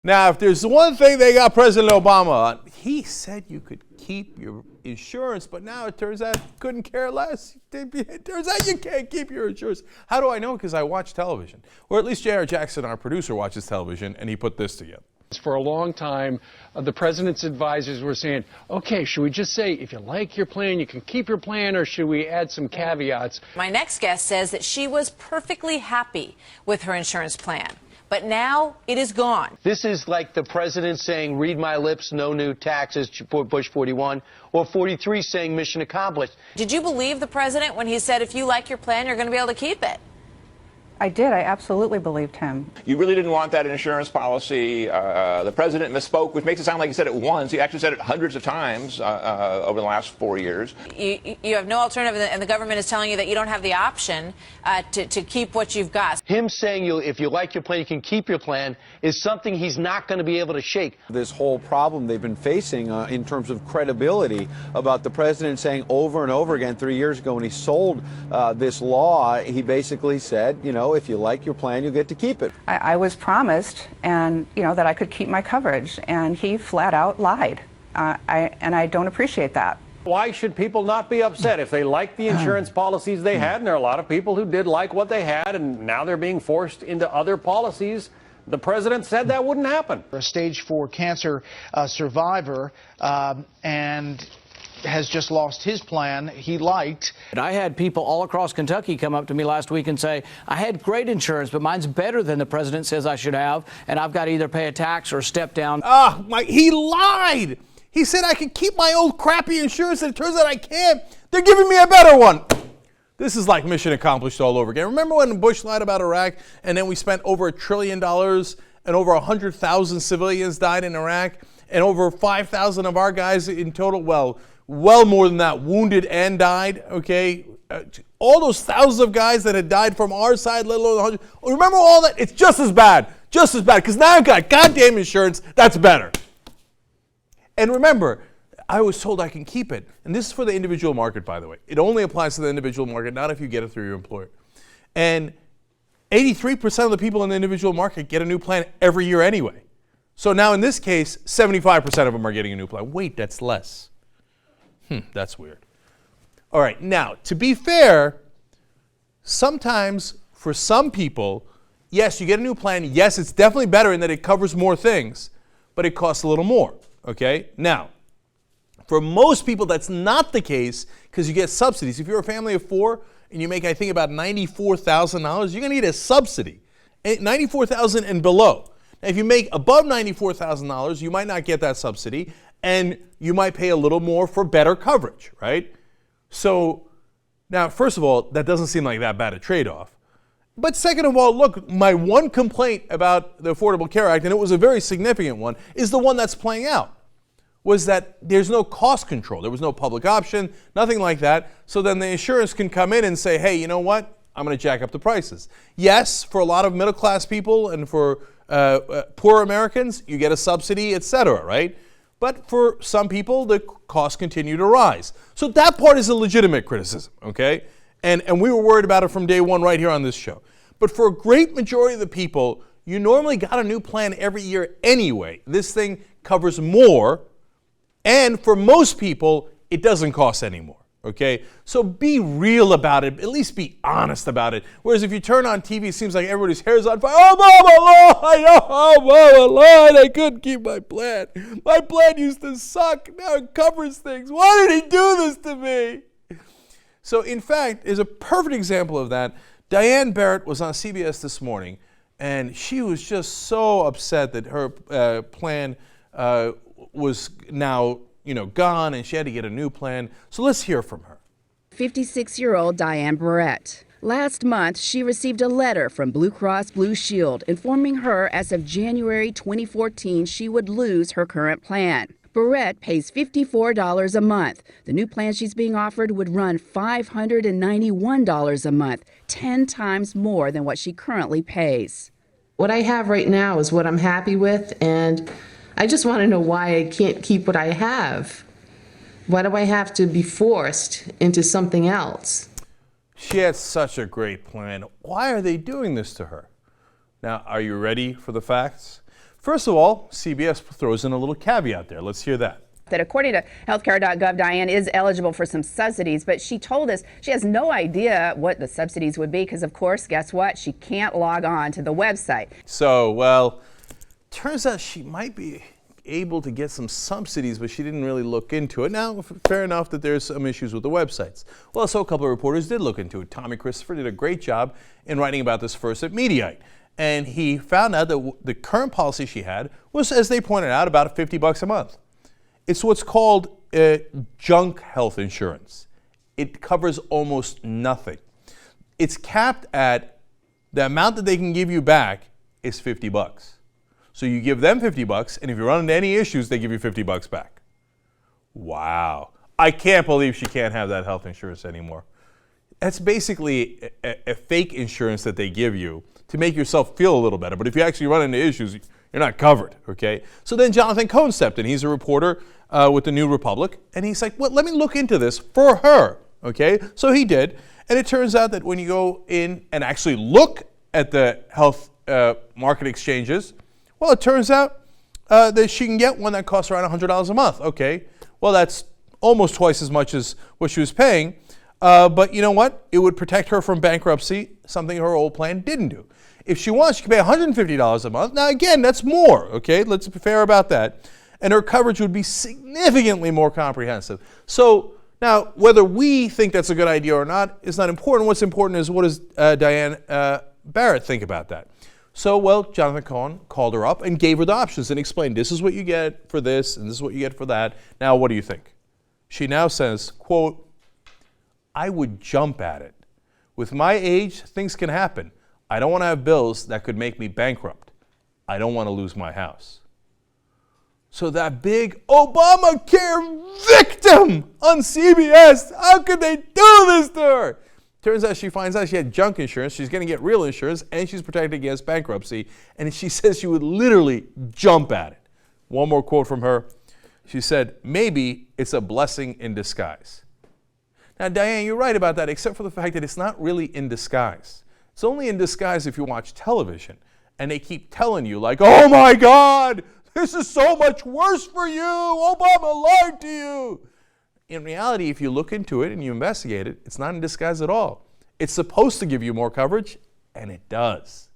Now, if there's one thing they got President Obama on, he said you could keep your insurance, but now it turns out couldn't care less. It turns out you can't keep your insurance. How do I know? Because I watch television. Or at least J.R. Jackson, our producer, watches television, and he put this together. For a long time, the president's advisors were saying, okay, should we just say, if you like your plan, you can keep your plan, or should we add some caveats? My next guest says that she was perfectly happy with her insurance plan, but now it is gone. This is like the president saying, read my lips, no new taxes, Bush 41, or 43 saying mission accomplished. Did you believe the president when he said, if you like your plan, you're going to be able to keep it? I did. I absolutely believed him. You really didn't want that insurance policy. The president misspoke, which makes it sound like he said it once. He actually said it hundreds of times over the last 4 years. You have no alternative, and the government is telling you that you don't have the option to keep what you've got. Him saying, if you like your plan, you can keep your plan, is something he's not going to be able to shake. This whole problem they've been facing in terms of credibility about the president saying over and over again 3 years ago when he sold this law, he basically said, you know, if you like your plan, you get to keep it. I was promised, and that I could keep my coverage, and he flat out lied. And I don't appreciate that. Why should people not be upset if they like the insurance policies they had? And there are a lot of people who did like what they had, and now they're being forced into other policies. The president said that wouldn't happen. A stage 4 cancer survivor, and has just lost his plan he liked. I had people all across Kentucky come up to me last week and say, I had great insurance, but mine's better than the president says I should have, and I've got to either pay a tax or step down. He lied. He said I could keep my old crappy insurance, and it turns out I can't. They're giving me a better one. This is like mission accomplished all over again. Remember when Bush lied about Iraq, and then we spent over $1 trillion, and over 100,000 civilians died in Iraq, and over 5,000 of our guys in total, well more than that, wounded and died, okay? All those thousands of guys that had died from our side, let alone 100. Remember all that? It's just as bad, because now I've got goddamn insurance that's better. And remember, I was told I can keep it. And this is for the individual market, by the way. It only applies to the individual market, not if you get it through your employer. And 83% of the people in the individual market get a new plan every year anyway. So now in this case, 75% of them are getting a new plan. Wait, that's less. That's weird. All right, now, to be fair, sometimes for some people, yes, you get a new plan. Yes, it's definitely better in that it covers more things, but it costs a little more, okay? Now, for most people, that's not the case because you get subsidies. If you're a family of 4 and you make, I think, about $94,000, you're going to need a subsidy, $94,000 and below. Now, if you make above $94,000, you might not get that subsidy, and you might pay a little more for better coverage, right? So now, first of all, that doesn't seem like that bad a trade-off. But second of all, look, my one complaint about the Affordable Care Act, and it was a very significant one, is the one that's playing out, was that there's no cost control. There was no public option, nothing like that. So then the insurance can come in and say, hey, you know what? I'm going to jack up the prices. Yes, for a lot of middle-class people and for poor Americans, you get a subsidy, et cetera, right? But for some people, the costs continue to rise. So that part is a legitimate criticism, okay? And we were worried about it from day one right here on this show. But for a great majority of the people, you normally got a new plan every year anyway. This thing covers more, and for most people, it doesn't cost any more, okay? So be real about it, at least be honest about it. Whereas if you turn on TV, it seems like everybody's hair's on fire. Oh, Mama, Lord, I couldn't keep my plan. My plan used to suck. Now it covers things. Why did he do this to me? So, in fact, is a perfect example of that. Diane Barrett was on CBS this morning, and she was just so upset that her plan was now, gone, and she had to get a new plan. So let's hear from her. 56-year-old Diane Barrett. Last month, she received a letter from Blue Cross Blue Shield informing her as of January 2014 she would lose her current plan. Barrett pays $54 a month. The new plan she's being offered would run $591 a month, 10 times more than what she currently pays. What I have right now is what I'm happy with, and I just want to know why I can't keep what I have. Why do I have to be forced into something else? She had such a great plan. Why are they doing this to her? Now, are you ready for the facts? First of all, CBS throws in a little caveat there. Let's hear that. That according to healthcare.gov, Diane is eligible for some subsidies, but she told us she has no idea what the subsidies would be because, of course, guess what? She can't log on to the website. So, well, turns out she might be able to get some subsidies, but she didn't really look into it. Now, fair enough that there's some issues with the websites. Well, so a couple of reporters did look into it. Tommy Christopher did a great job in writing about this first at Mediaite. And he found out that the current policy she had was, as they pointed out, about $50 a month. It's what's called junk health insurance. It covers almost nothing. It's capped at the amount that they can give you back is $50. So you give them $50, and if you run into any issues, they give you $50 back. Wow. I can't believe she can't have that health insurance anymore. That's basically a fake insurance that they give you to make yourself feel a little better. But if you actually run into issues, you're not covered, okay? So then Jonathan Cohn stepped in. He's a reporter with the New Republic, and he's like, well, let me look into this for her, okay? So he did, and it turns out that when you go in and actually look at the health market exchanges, well, it turns out that she can get one that costs around $100 a month, okay? Well, that's almost twice as much as what she was paying, but you know what? It would protect her from bankruptcy, something her old plan didn't do. If she wants, she can pay $150 a month. Now, again, that's more, okay? Let's be fair about that. And her coverage would be significantly more comprehensive. So now, whether we think that's a good idea or not is not important. What's important is what does Diane Barrett think about that? So, well, Jonathan Cohn called her up and gave her the options and explained, this is what you get for this and this is what you get for that. Now, what do you think? She now says, quote, I would jump at it. With my age, things can happen. I don't want to have bills that could make me bankrupt. I don't want to lose my house. So that big Obamacare victim on CBS, how could they do this to her? Turns out she finds out she had junk insurance, she's going to get real insurance, and she's protected against bankruptcy, and she says she would literally jump at it. One more quote from her. She said, maybe it's a blessing in disguise. Now, Diane, you're right about that, except for the fact that it's not really in disguise. It's only in disguise if you watch television and they keep telling you like, oh my God, this is so much worse for you. Obama lied to you. In reality, if you look into it and you investigate it, it's not in disguise at all. It's supposed to give you more coverage, and it does.